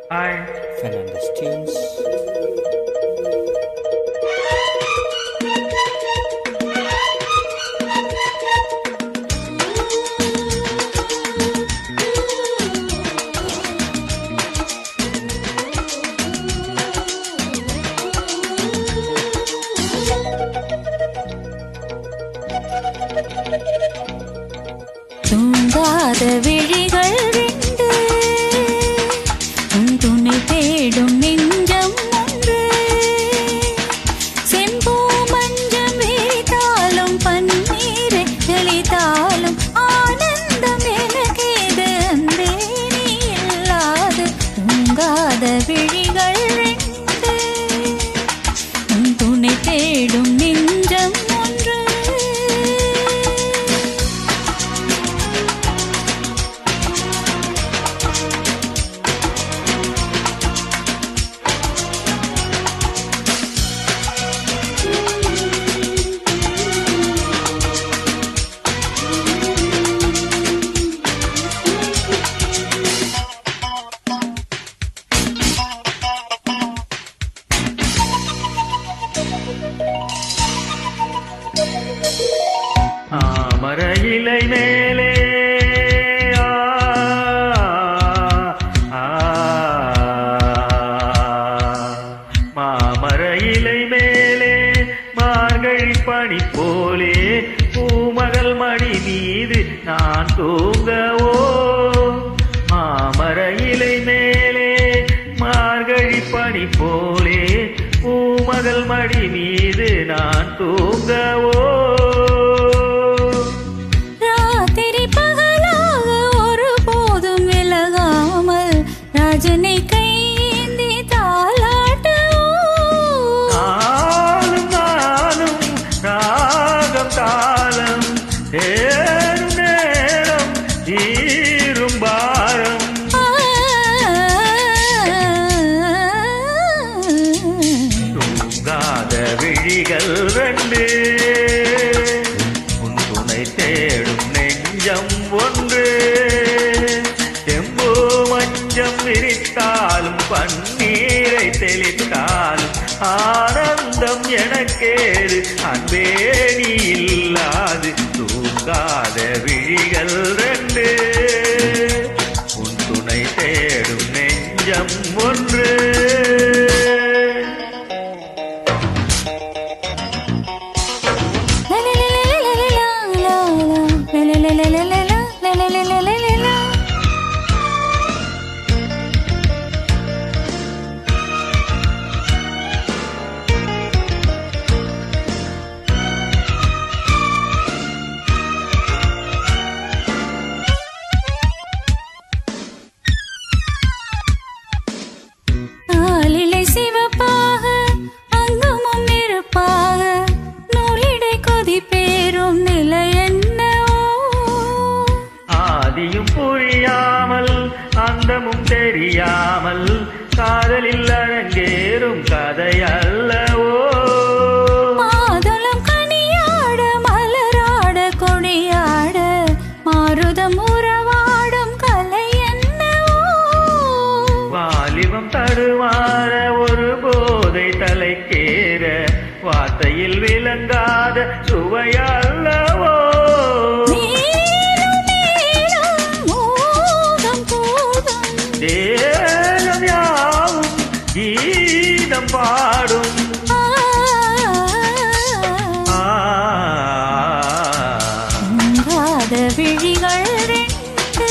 Hi. Fernandez Tunes. தூங்காத விழிகள் ரெண்டு, உன் துணை தேடும் நெஞ்சம் ஒன்று. செம்பூ மஞ்சம் விரித்தாலும் பன்னீரை தெளித்தாலும் ஆனந்தம் எனக்கேது அன்பே நீ இல்லாது. தூங்காத விழிகள் ரெண்டு, உன் துணை தேடும் நெஞ்சம் ஒன்று. மர இலை மேலே மாமர இலை மேலே மார்கழி பனி போலே பூமகள் மணி மீது நான் தூங்கவோ. மாமர இலை மேலே மார்கழி பனி போலே பூமகள் மணி மீது நான் தூங்கவோ. ராஜனை கையேந்தி தாலாட்டுவோம். நாளும் நாளும் ராகம் தாளம் ஏறும் நேரம் தீரும் பாரம். தூங்காத விழிகள் ரெண்டு, உன் துணை தேடும் நெஞ்சம் ஒன்று. செம்பு மஞ்சம் விரித்தாலும் பன்னீரை தெளித்தாலும் ஆனந்தம் எனக்கேது அன்பே நீ இல்லாது. தூங்காத விழிகள் ரெண்டு, உன் துணை தேடும் நெஞ்சம் ஒன்று. ஆதியும் புரியாமல் அந்தமும் தெரியாமல் காதலில் அரங்கேறும் கதை அல்லவோ. மாதுளம் கனியாட மலராட கொடியாட மாருதம் உறவாடும் கலை என்னவோ. வாலிபம் தடுமாற ஒரு போதை தலைக்கேற வார்த்தையில் விளங்காத சுவையல்லவோ. தேகம் யாவும் கீதம் பாடும். விழிகள் ரெண்டு,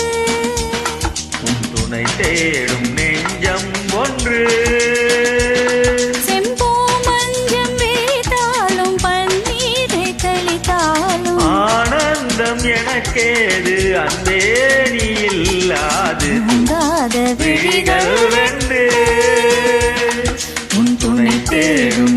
உன் துணை தேடும் நெஞ்சம் ஒன்று. செம்பூ மஞ்சம் விரித்தாலும் பன்னீரை தெளித்தாலும் ஆனந்தம் எனக்கேது அன்பே நீ இல்லாது. விழிகள் ரெண்டு, உன் துணை தேடும்